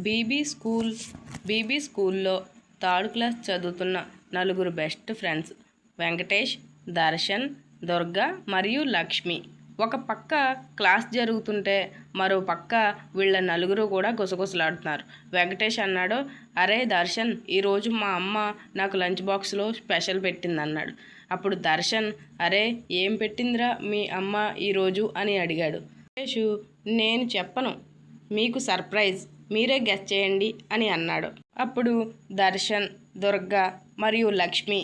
BB స్కూల్లో third class చదువుతున్న నలుగురు బెస్ట్ ఫ్రెండ్స్ వెంకటేష్, దర్శన్, దుర్గా మరియు లక్ష్మి. ఒక పక్క క్లాస్ జరుగుతుంటే మరో పక్క వీళ్ళ నలుగురు కూడా గుసగుసలాడుతున్నారు. వెంకటేష్ అన్నాడు, అరే దర్శన్, ఈరోజు మా అమ్మ నాకు లంచ్ బాక్స్లో స్పెషల్ పెట్టిందన్నాడు. అప్పుడు దర్శన్, అరే ఏం పెట్టిందిరా మీ అమ్మ ఈరోజు అని అడిగాడు. వెంకటేష్, నేను చెప్పను, మీకు సర్ప్రైజ్, మీరే గెస్ చేయండి అని అన్నాడు. అప్పుడు దర్శన్, దుర్గా మరియు లక్ష్మి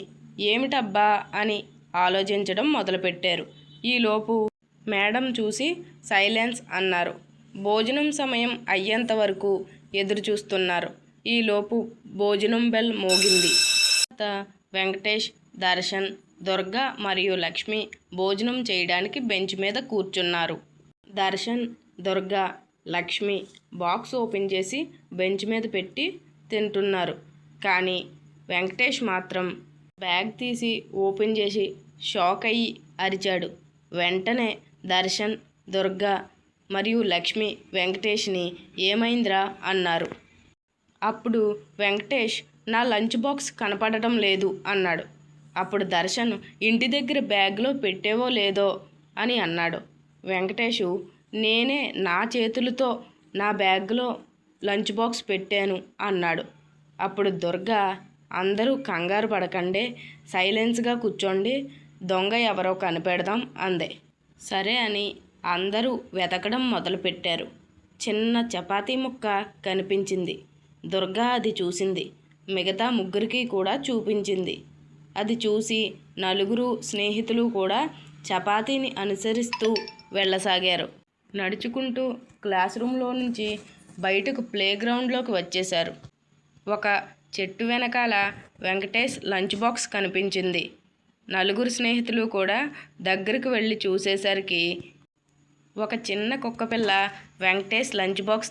ఏమిటబ్బా అని ఆలోచించడం మొదలుపెట్టారు. ఈలోపు మేడం చూసి సైలెన్స్ అన్నారు. భోజనం సమయం అయ్యేంత వరకు ఎదురు చూస్తున్నారు. ఈలోపు భోజనం బెల్ మోగింది. వెంకటేష్, దర్శన్, దుర్గా మరియు లక్ష్మి భోజనం చేయడానికి బెంచ్ మీద కూర్చున్నారు. దర్శన్, దుర్గా, లక్ష్మి బాక్స్ ఓపెన్ చేసి బెంచ్ మీద పెట్టి తింటున్నారు. కానీ వెంకటేష్ మాత్రం బ్యాగ్ తీసి ఓపెన్ చేసి షాక్ అయ్యి అరిచాడు. వెంటనే దర్శన్, దుర్గా మరియు లక్ష్మి వెంకటేష్ని ఏమైందిరా అన్నారు. అప్పుడు వెంకటేష్, నా లంచ్ బాక్స్ కనపడటం లేదు అన్నాడు. అప్పుడు దర్శన్, ఇంటి దగ్గర బ్యాగ్లో పెట్టేవో లేదో అని అన్నాడు. వెంకటేషు, నేనే నా చేతులతో నా బ్యాగ్లో లంచ్ బాక్స్ పెట్టాను అన్నాడు. అప్పుడు దుర్గా, అందరూ కంగారు పడకండి, సైలెన్స్గా కూర్చోండి, దొంగ ఎవరో కనిపెడదాం అందే. సరే అని అందరూ వెతకడం మొదలుపెట్టారు. చిన్న చపాతీ ముక్క కనిపించింది. దుర్గా అది చూసింది. మిగతా ముగ్గురికి కూడా చూపించింది. అది చూసి నలుగురు స్నేహితులు కూడా చపాతీని అనుసరిస్తూ వెళ్ళసాగారు. నడుచుకుంటూ క్లాస్ రూమ్లో నుంచి బయటకు ప్లేగ్రౌండ్లోకి వచ్చేశారు. ఒక చెట్టు వెనకాల వెంకటేష్ లంచ్ బాక్స్ కనిపించింది. నలుగురు స్నేహితులు కూడా దగ్గరకు వెళ్ళి చూసేసరికి ఒక చిన్న కుక్కపిల్ల వెంకటేష్ లంచ్ బాక్స్